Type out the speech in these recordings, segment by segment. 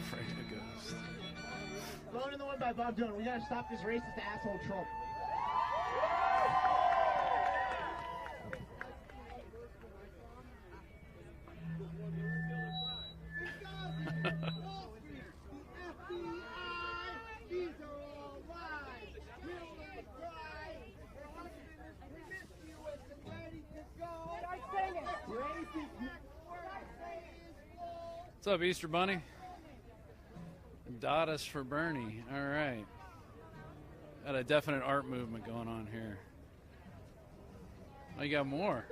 Afraid of a ghost. Blown in the Wind by Bob Dylan. We gotta stop this racist asshole Trump. What's up, Easter Bunny? Dottis for Bernie. All right. Got a definite art movement going on here. Oh, you got more.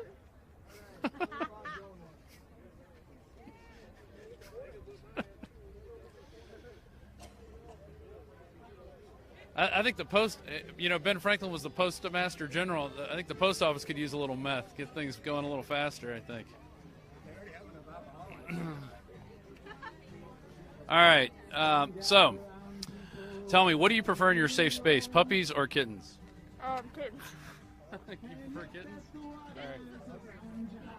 I think the post, Ben Franklin was the postmaster general. I think the post office could use a little meth, get things going a little faster, I think. All right. So, tell me, what do you prefer in your safe space, puppies or kittens? Kittens. You prefer kittens? All right.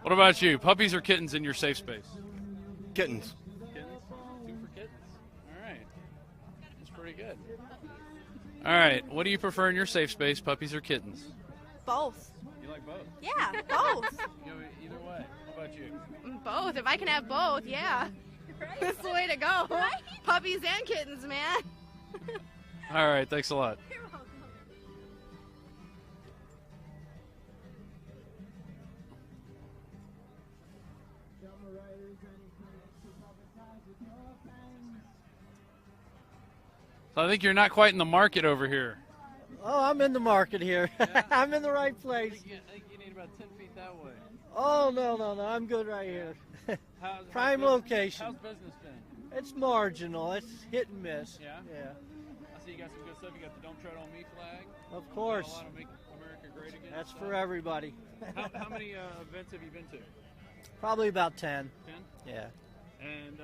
What about you, puppies or kittens in your safe space? Kittens. Kittens? 2 for kittens. All right. That's pretty good. All right. What do you prefer in your safe space, puppies or kittens? Both. You like both? Yeah, both. Either way. How about you? Both. If I can have both, yeah. Right. That's the way to go. Right? Puppies and kittens, man. All right. Thanks a lot. You're welcome. So I think you're not quite in the market over here. Oh, I'm in the market here. Yeah? I'm in the right I place. think you need about 10 feet that way. Oh, no. I'm good right here. Prime how's location. How's business been? It's marginal. It's hit and miss. Yeah? Yeah. I see you got some good stuff. You got the Don't Tread on Me flag. Of You course. got a lot of Make America Great Again. That's stuff. for everybody. How many events have you been to? Probably about 10. 10? Yeah. And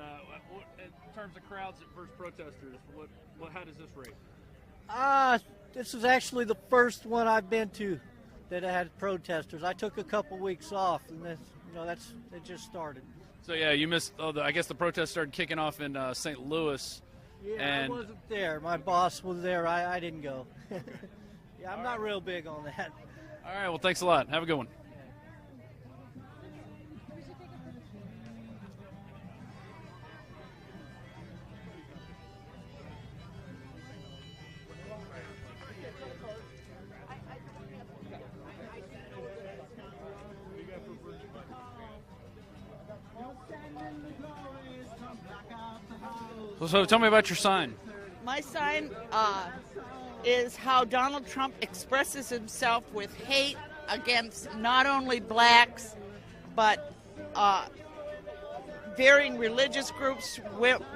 in terms of crowds versus protesters, how does this rate? This is actually the first one I've been to that had protesters. I took a couple weeks off, and it just started. So yeah, you missed. I guess the protests started kicking off in St. Louis. Yeah, and I wasn't there. My boss was there. I didn't go. Yeah, I'm not real big on that. All right. Well, thanks a lot. Have a good one. So tell me about your sign. My sign is how Donald Trump expresses himself with hate against not only blacks, but varying religious groups,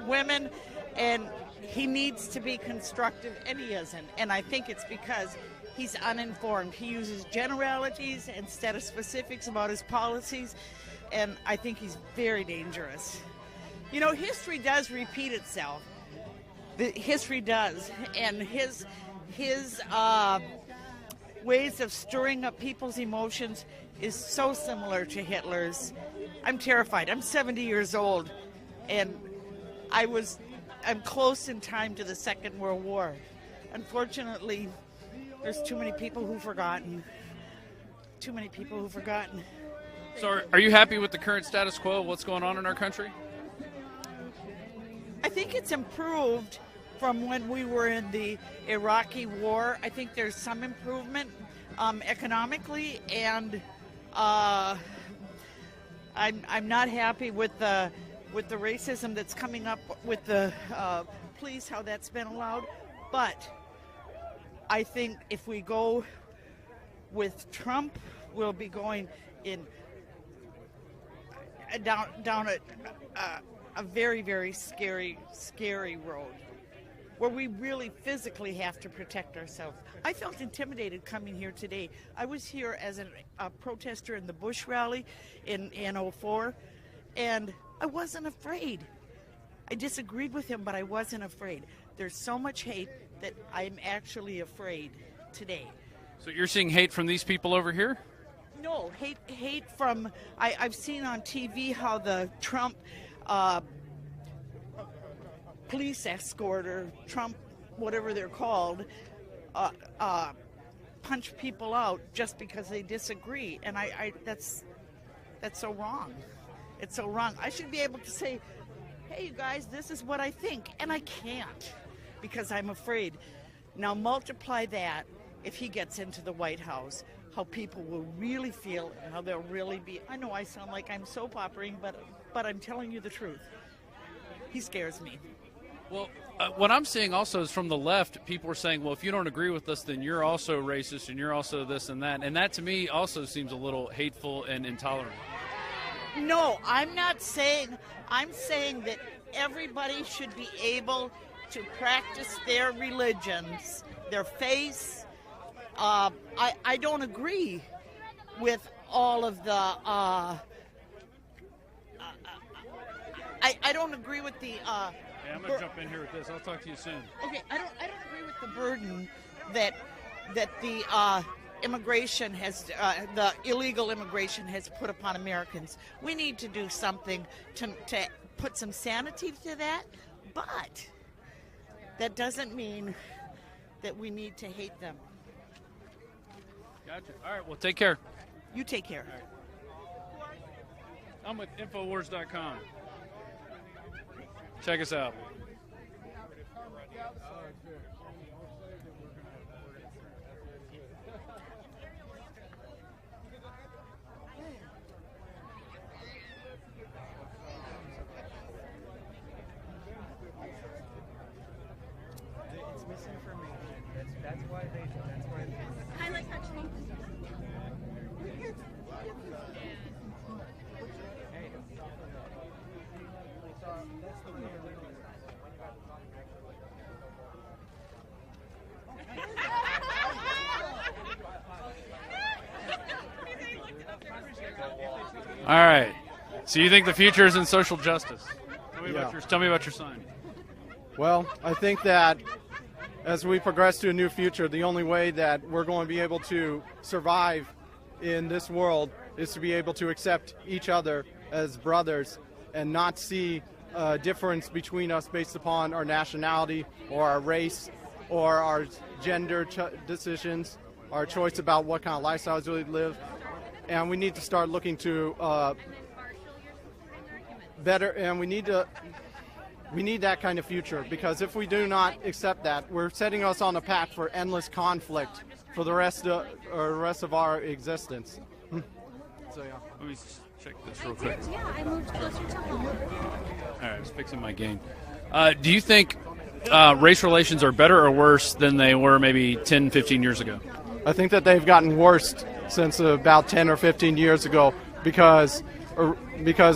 women, and he needs to be constructive, and he isn't. And I think it's because he's uninformed. He uses generalities instead of specifics about his policies, and I think he's very dangerous. You know, history does repeat itself. History does, and his ways of stirring up people's emotions is so similar to Hitler's. I'm terrified. I'm 70 years old, and I'm close in time to the Second World War. Unfortunately, there's too many people who've forgotten. Too many people who've forgotten. So are you happy with the current status quo of what's going on in our country? I think it's improved from when we were in the Iraqi war. I think there's some improvement economically, and I'm not happy with the racism that's coming up with the police, how that's been allowed. But I think if we go with Trump, we'll be going in down a very, very scary road where we really physically have to protect ourselves. I felt intimidated coming here today. I was here as a protester in the Bush rally in 2004, and I wasn't afraid. I disagreed with him, but I wasn't afraid. There's so much hate that I'm actually afraid today. So you're seeing hate from these people over here? No, hate from, I've seen on TV how the Trump police escort or Trump, whatever they're called, punch people out just because they disagree. And that's so wrong. It's so wrong. I should be able to say, hey, you guys, this is what I think. And I can't because I'm afraid. Now multiply that if he gets into the White House, how people will really feel and how they'll really be. I know I sound like I'm soap operating, but I'm telling you the truth. He scares me. Well, what I'm seeing also is from the left, people are saying, well, if you don't agree with us, then you're also racist and you're also this and that. And that to me also seems a little hateful and intolerant. No, I'm not saying. I'm saying that everybody should be able to practice their religions, their faiths. I don't agree with all of the. I don't agree with the. Yeah, I'm gonna jump in here with this. I'll talk to you soon. Okay, I don't agree with the burden that the immigration has, the illegal immigration has put upon Americans. We need to do something to put some sanity to that, but that doesn't mean that we need to hate them. Gotcha. All right, well, take care. You take care. Right. I'm with Infowars.com. Check us out. It's misinformation. That's why they. I like that change. All right. So you think the future is in social justice? Tell me about your sign. Well, I think that as we progress to a new future, the only way that we're going to be able to survive in this world is to be able to accept each other as brothers and not see a difference between us based upon our nationality or our race or our gender decisions, our choice about what kind of lifestyles we live. And we need to start looking to better, and we need that kind of future, because if we do not accept that, we're setting us on a path for endless conflict for the rest of our existence. So yeah. Let me check this real quick. Yeah, I moved closer to home. All right, I was fixing my gain. Do you think race relations are better or worse than they were maybe 10, 15 years ago? I think that they've gotten worse since about 10 or 15 years ago because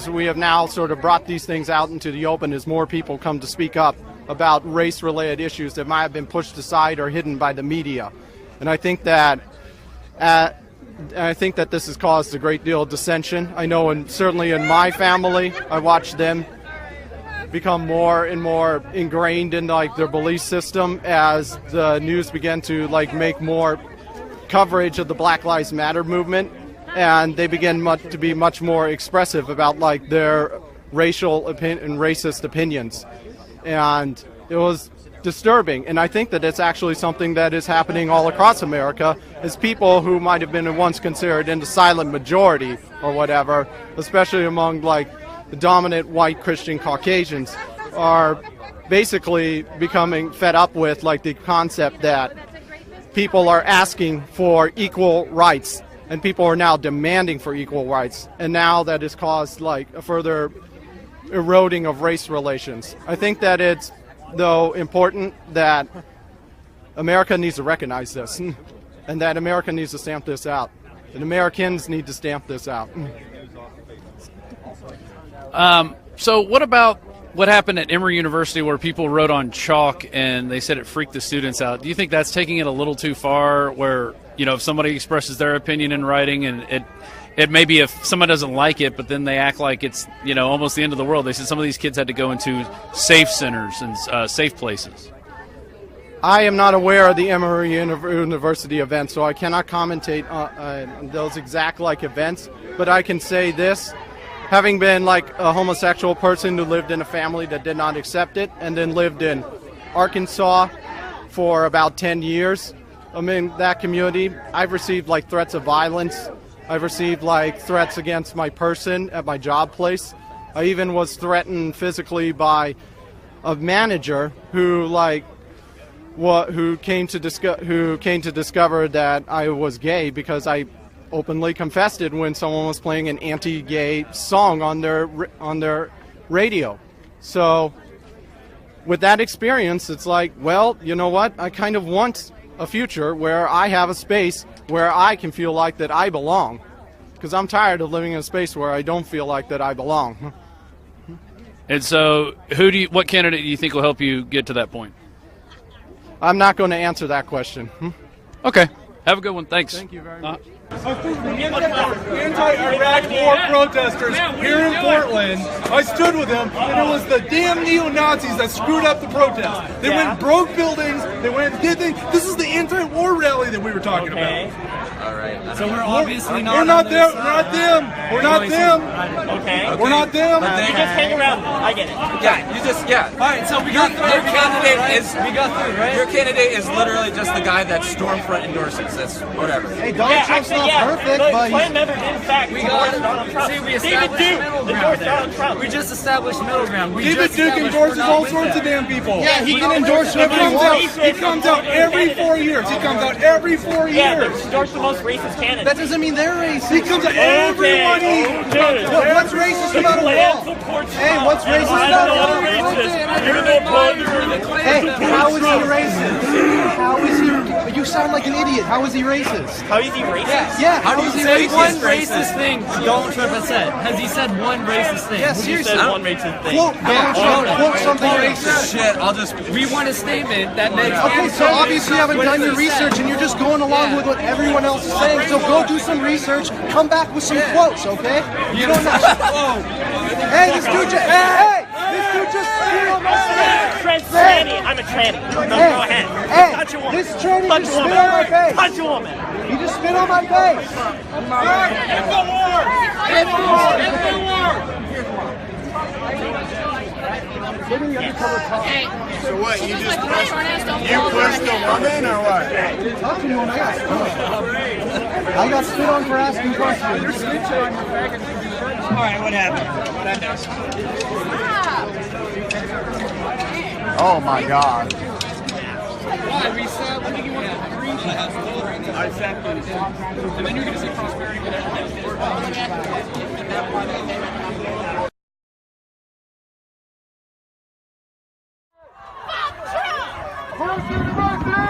we have now sort of brought these things out into the open as more people come to speak up about race-related issues that might have been pushed aside or hidden by the media. And I think that this has caused a great deal of dissension. I know, and certainly in my family, I watched them become more and more ingrained in their belief system as the news began to make more coverage of the Black Lives Matter movement, and they began to be much more expressive about their racial and racist opinions, and it was disturbing. And I think that it's actually something that is happening all across America, as people who might have been once considered in the silent majority or whatever, especially among the dominant white Christian Caucasians, are basically becoming fed up with the concept that people are asking for equal rights, and people are now demanding for equal rights, and now that has caused a further eroding of race relations. I think that it's, though, important that America needs to recognize this, and that America needs to stamp this out, and Americans need to stamp this out. So what about what happened at Emory University where people wrote on chalk and they said it freaked the students out? Do you think that's taking it a little too far, where if somebody expresses their opinion in writing and it may be if someone doesn't like it, but then they act like it's almost the end of the world? They said some of these kids had to go into safe centers and safe places. I am not aware of the Emory University event, so I cannot commentate on those exact events, but I can say this. having been like a homosexual person who lived in a family that did not accept it, and then lived in Arkansas for about 10 years. I'm in that community. I've received like threats of violence. I've received like threats against my person at my job place. I even was threatened physically by a manager who came to discover that I was gay because I openly confessed it when someone was playing an anti-gay song on their radio. So with that experience, it's like, well, you know what? I kind of want a future where I have a space where I can feel like that I belong, because I'm tired of living in a space where I don't feel like that I belong. And so, what candidate do you think will help you get to that point? I'm not going to answer that question. Okay. Have a good one. Thanks. Thank you very much. Anti-Iraq war protesters here in Portland. I stood with them, and it was the damn neo-Nazis that screwed up the protest. They went and broke buildings. They went and did things. This is the anti-war rally that we were talking about. All right. So we're obviously not. We're not them. We're not them. We're not them. Okay. We're not them. You just hang around. I get it. Yeah. You just All right. So we got your candidate is right? Your candidate is literally just the guy that Stormfront endorses. That's whatever. Hey, Donald Trump's not perfect, but Plan member did in fact endorse Donald Trump. See, we established middle ground. Donald Trump. We just established middle ground. David Duke endorses all sorts of damn people. Yeah, he can endorse whoever he wants. He comes out every 4 years. He comes out every 4 years. Yeah, but endorse the most racist candidate. That doesn't mean they're racist. He comes out everybody. What's racist about a wall? Hey, what's racist about a wall? Hey, how is he racist? How is he? You sound like an idiot. How is he racist? How is he racist? Yeah. How is he racist? one racist thing Donald Trump has said. Has he said one racist thing? Yeah, seriously. One racist thing. Quote Donald Trump. Quote something racist. Shit, I'll just. We want a statement that makes. Okay, so obviously you haven't done your research and you're just going along with what everyone else is saying. So go do some research. Come back with some quotes, okay? You don't know. Hey, this dude just. Hey, this dude just. I'm a tranny. No, go ahead. Hey, touch a woman. this tranny touch just a woman. spit on my face. Touch a woman. He just spit on my face. So what? You just pushed the woman or what? Touching on ass. I got spit on for asking questions. All right, what happened? Oh my God. And then you're going to say prosperity. Who's university?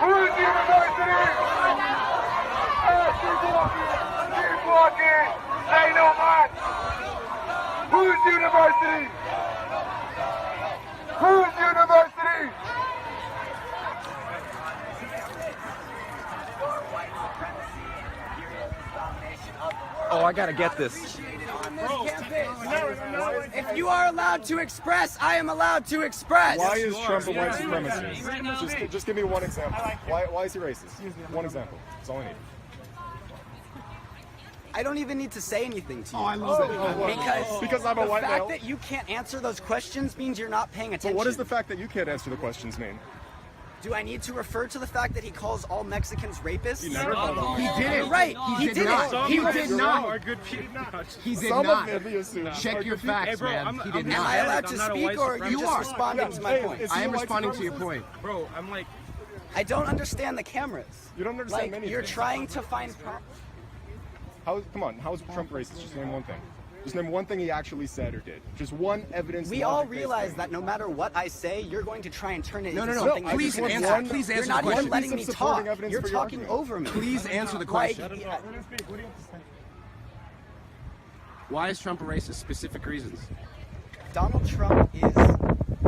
Who's university? Keep walking. Say no much. Who's university? Who's university? Oh, I gotta get this. If you are allowed to express, I am allowed to express. Why is Trump a white supremacist? Just give me one example. Why is he racist? One example. That's all I need. I don't even need to say anything to you. Because I'm a white male. The fact that you can't answer those questions means you're not paying attention. But what does the fact that you can't answer the questions mean? Do I need to refer to the fact that he calls all Mexicans rapists? You never called them. He did it. Right. He did it. He did not. He did Some not. of them, assume. Check your facts, man. He did not. Am I allowed to speak, or are you just responding to my point? I am responding to your point. Bro, I'm like. I don't understand the cameras. You don't understand many You're things. trying to find. Come on, how is Trump racist? Just name one thing. Just name one thing he actually said or did. Just one evidence. We all realize that no matter what I say, you're going to try and turn it into No. something. Please answer You're not even letting me talk. You're talking over me. Please answer the question. Why is Trump a racist? Specific reasons. Donald Trump is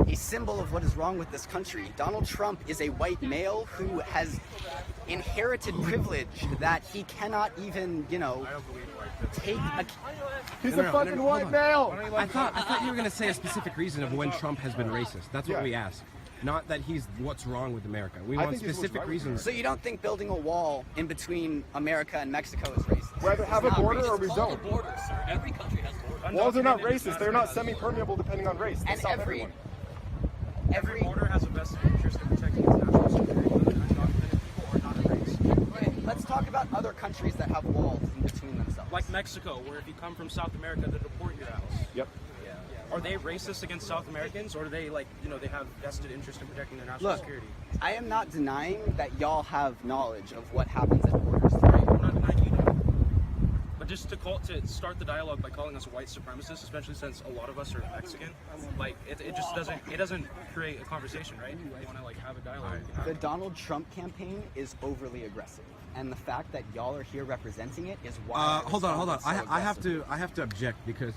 a symbol of what is wrong with this country. Donald Trump is a white male who has inherited privilege that he cannot even, take a... He's a fucking white male! I thought you were going to say a specific reason of when Trump has been racist. That's what we asked. Not that he's what's wrong with America. We want specific reasons. So you don't think building a wall in between America and Mexico is racist? We either have a border or we It's don't. called a border, sir. Every country has borders. Walls are not racist. They're not semi-permeable depending on race. They And stop every everyone. border has a vested interest in protecting its national security, whether undocumented people or not a race. Okay, let's talk about other countries that have walls in between themselves. Like Mexico, where if you come from South America, they deport your house. Yep. Are they racist against South Americans, or do they they have vested interest in protecting their national Look, security? I am not denying that y'all have knowledge of what happens at borders, right? I'm not denying you do. But just to start the dialogue by calling us white supremacists, especially since a lot of us are Mexican, like it just doesn't create a conversation, right? You want to have a dialogue. The Donald Trump campaign is overly aggressive, and the fact that y'all are here representing it is why. Hold on. So I have to object because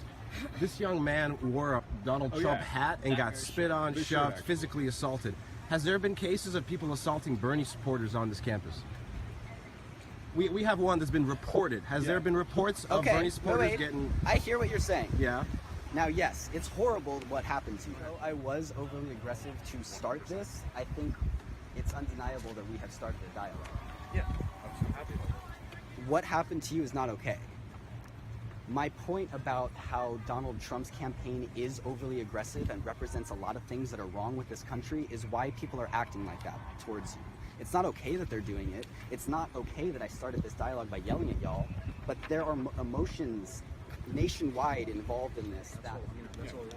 this young man wore a Donald Trump hat and got spit on, shoved, physically assaulted. Has there been cases of people assaulting Bernie supporters on this campus? We have one that's been reported. Has there been reports of Bernie supporters getting... I hear what you're saying. Yeah. Now, yes, it's horrible what happened to you. Though I was overly aggressive to start this, I think it's undeniable that we have started a dialogue. Yeah, I'm so happy about that. What happened to you is not okay. My point about how Donald Trump's campaign is overly aggressive and represents a lot of things that are wrong with this country is why people are acting like that towards you. It's not okay that they're doing it. It's not okay that I started this dialogue by yelling at y'all, but there are emotions nationwide involved in this.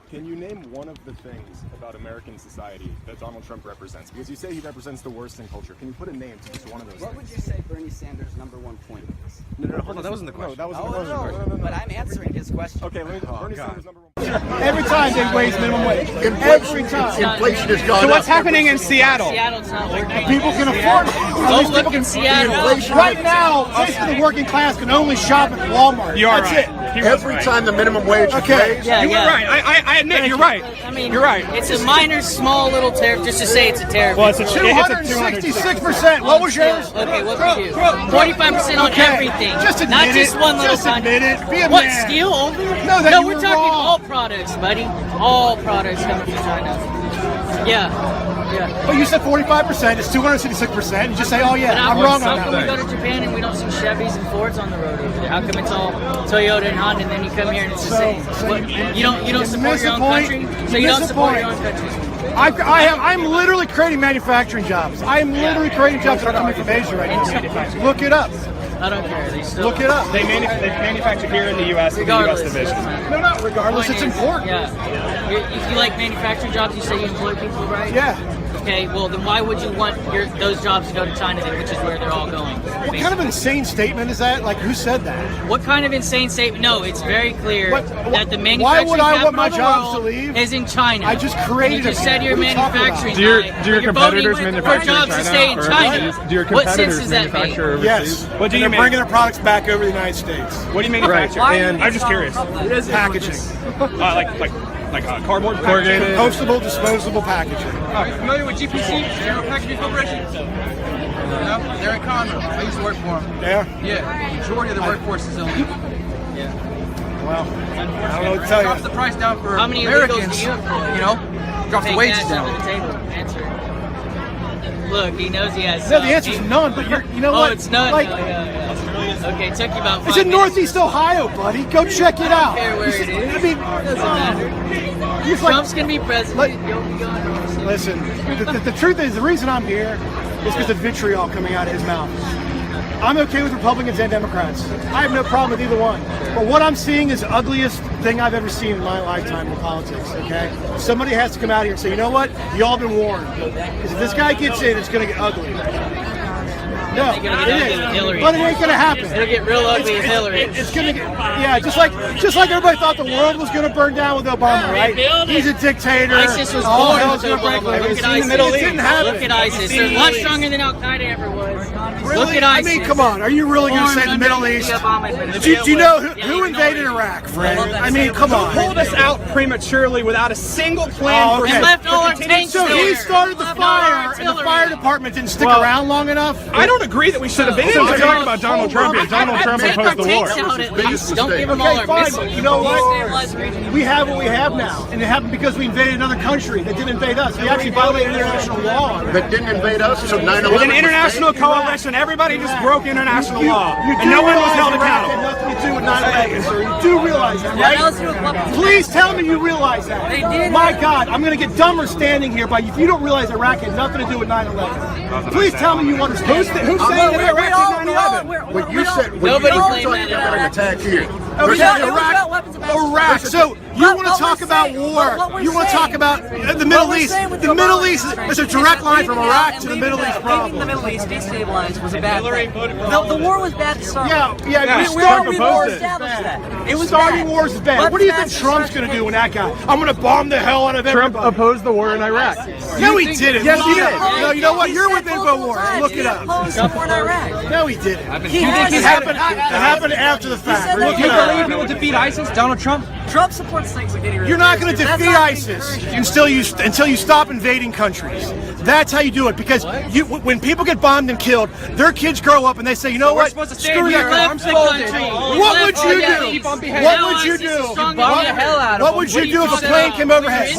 Can you name one of the things about American society that Donald Trump represents? Because you say he represents the worst in culture. Can you put a name to just one of those What things? would you say Bernie Sanders' '1 point is? No, hold on. That wasn't the question. No, that wasn't the question. No. But I'm answering his question. Okay, Bernie Sanders' #1. Every time they raise minimum wage. Every time. Inflation has gone up. So what's happening in Seattle? Seattle's not working. People can afford it. Go look in Seattle. Right now, basically the working class can only shop at Walmart. That's it. Every time the minimum wage is raised. Yeah, you were right. I admit you're right. I mean, you're right. It's a minor, small little tariff just to say it's a tariff. Well, it's a 266%. What was yours? Okay, what was you? 45% on everything. Just admit not it. just one little Just admit it. Be a What, man. steel over? No, that no, you we're were talking wrong. all products, buddy. All products coming from China. Yeah. But you said 45%. It's 266%. You just say, oh yeah, But I'm wrong on how come we that. go to Japan and we don't see Chevys and Fords on the road over there? How come it's all Toyota and Honda, and then you come here and it's the same? You don't support your own country, so you don't support your own country. I'm literally creating manufacturing jobs. I am literally creating jobs that are coming from Asia right now. Look it up. I don't care. They still Look it up. They manufacture here in the U.S. in the U.S. division. No, not regardless. It's important. Yeah. If you like manufacturing jobs, you say you employ people, right? Yeah. Okay, well, then why would you want those jobs to go to China then, which is where they're all going? What kind of insane statement is that? Like, who said that? What kind of insane statement? No, it's very clear that the manufacturing why would I want my capital of the jobs to world leave? is in China. I just created You just it. said you're What are you talking manufacturing. about? Do your competitors manufacture for jobs in to stay in China? China? Do your What sense competitors does that make? manufacture overseas? Yes. What do you They're bringing their products back over to the United States. What do you manufacture? Right. And I'm just curious. Packaging. Like cardboard, Corrugated. Compostable, disposable packaging. Are you familiar with GPC, General Packaging Corporation? No? They're in Conroe. I used to work for them. Yeah? Yeah. The majority of the workforce is illegal. Yeah. Well, I don't know what to tell you. Drops the price down for How many Americans, illegals do you employ? you know? Drops the Take wages that down. to the table. Answer. Look, he knows he has. No, the answer is none, but you know what? Oh, it's none. Like, Okay, it took you about 5 it's in minutes. Northeast Ohio, buddy. Go check it out. I don't care where it is. I mean, doesn't matter. he's like, Trump's gonna be president. You'll be gone. listen, the truth is, the reason I'm here is because of vitriol coming out of his mouth. I'm okay with Republicans and Democrats. I have no problem with either one. But what I'm seeing is the ugliest thing I've ever seen in my lifetime in politics, okay? Somebody has to come out here and say, you know what? Y'all been warned. Because if this guy gets in, it's going to get ugly. No, It's gonna get ugly with Hillary. but it ain't going to happen. It'll get real ugly with Hillary. It's going to get, yeah, just like everybody thought the world was going to burn down with Obama, right? Rebuild it. He's a dictator. ISIS was All born hell's with gonna break Obama. loose. Look at In ISIS. the Middle East. It didn't happen. Look at ISIS. They're a lot stronger than Al Qaeda ever was. Really? Look at ISIS. I mean, come on. Are you really going to say the Middle East? Do you know who invaded Iraq, Fred? I mean, come on. Pulled us out prematurely without a single plan for And left all our tanks So there. he started the Left all our fire, and the artillery. fire department didn't stick around long enough? I don't don't agree that we should invade. Since we're talking about Donald Trump here, Donald Trump opposed the war. Don't give them all Okay, our fine. missiles. You know what? Destabilize the region. We have what we have now, and it happened because we invaded another country that didn't invade us. We actually violated international law. That didn't invade us, so 9/11 With an was international fake? coalition, everybody just broke international law, and no one was held accountable. It had nothing to do with 9/11, sir. You do realize that, right? Please tell me you realize that. They did. My God, I'm going to get dumber standing here by if you don't realize Iraq had nothing to do with 9/11. Please tell me you understand. Who's saying that Iraq did 9/11? What you said, when Nobody you were claimed talking that. about an attack here. Iraq. So you want to talk about war? You want to talk about the Middle East? The Middle East is a direct line from Iraq to the Middle East problem. The Middle East destabilized was a bad thing. The war was bad to start. Yeah. We established that. It was starting bad. wars is bad. What do you think Trump's going to do when that guy? I'm going to bomb the hell out of everybody. Trump opposed the war in Iraq. No, he didn't. Yes, he did. No, you know what? You're with InfoWars. Look it up. No, he didn't. It happened after the fact. Look it up. He will defeat ISIS? Donald Trump? Trump supports things like getting rid of You're not going to That's defeat not ISIS encouraging. until you stop invading countries. That's how you do it. Because when people get bombed and killed, their kids grow up and they say, you know what? supposed to stay Screw here that and guy. arms folded. What would you do? What would you do? What would you do if a plane came overhead?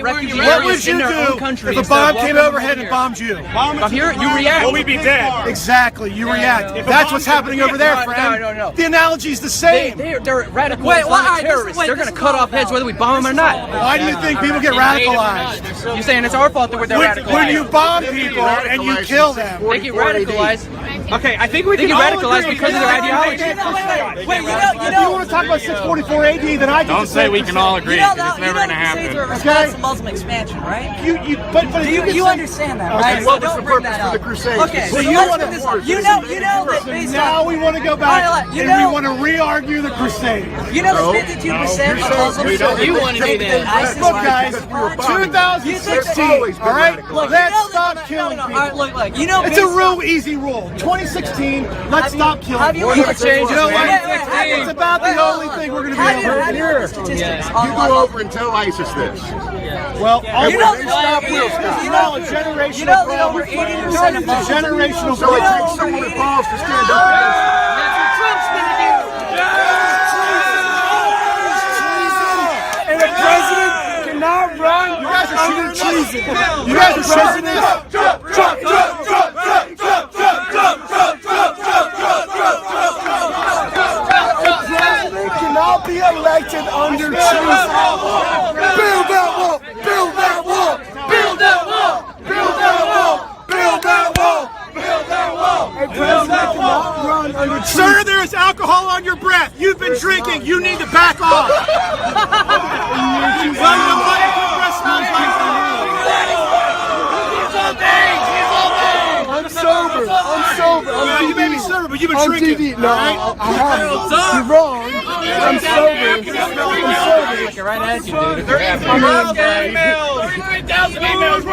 What would you do if a bomb came overhead and bombed you? Up here, you react. Well, we'd be dead. Exactly, you react. That's what's happening over there, friend. No. The analogy's the same. They're radical Islamic terrorists. They're going to cut off heads whether we bomb them or not. Why do you think people get radicalized? You're saying it's our fault that they're radicalized. When you bomb people and you kill them. They get radicalized. Okay, I think we can get radicalized because of their ideology. Wait, if you want to talk about 644 AD, then I can Don't say we can all agree, because it's never going to happen. That's Muslim expansion, right? You understand that, right? Okay, what was Don't the bring purpose that for up. the Crusades? Okay, So so you let's wanna- put this up. You know that based Now on we want to go back and we want to re-argue the Crusades. you know that 52% of Muslims You want to do that. Look, guys, 2016, all right? Let's stop killing people. Look, you know, It's a real easy rule. 2016, let's stop killing have you people. ever changed You know it? what? Wait, It's about the only thing we're going to be Have you able to heard do. the statistics You on go over and tell ISIS this. Well, You know, they stop, we'll stop. you know, a generational you know that problem. over 80% of It's a Muslims. generational So it problem. takes someone with balls to stand up And the president cannot run. You guys are shooting treason. You guys are shooting this. The president cannot be elected under treason. Build that wall. Build that wall. Build that wall. Build that wall. Build that wall. Build that wall. A president cannot run under treason. Sir, there is alcohol on your breath. You've been drinking. You need to back off. I'm sober. Well, you may be sober, but you've been drinking. TV. No, I haven't. You're wrong. I'm sober. I'm sober. Right at you, dude. 39,000 emails.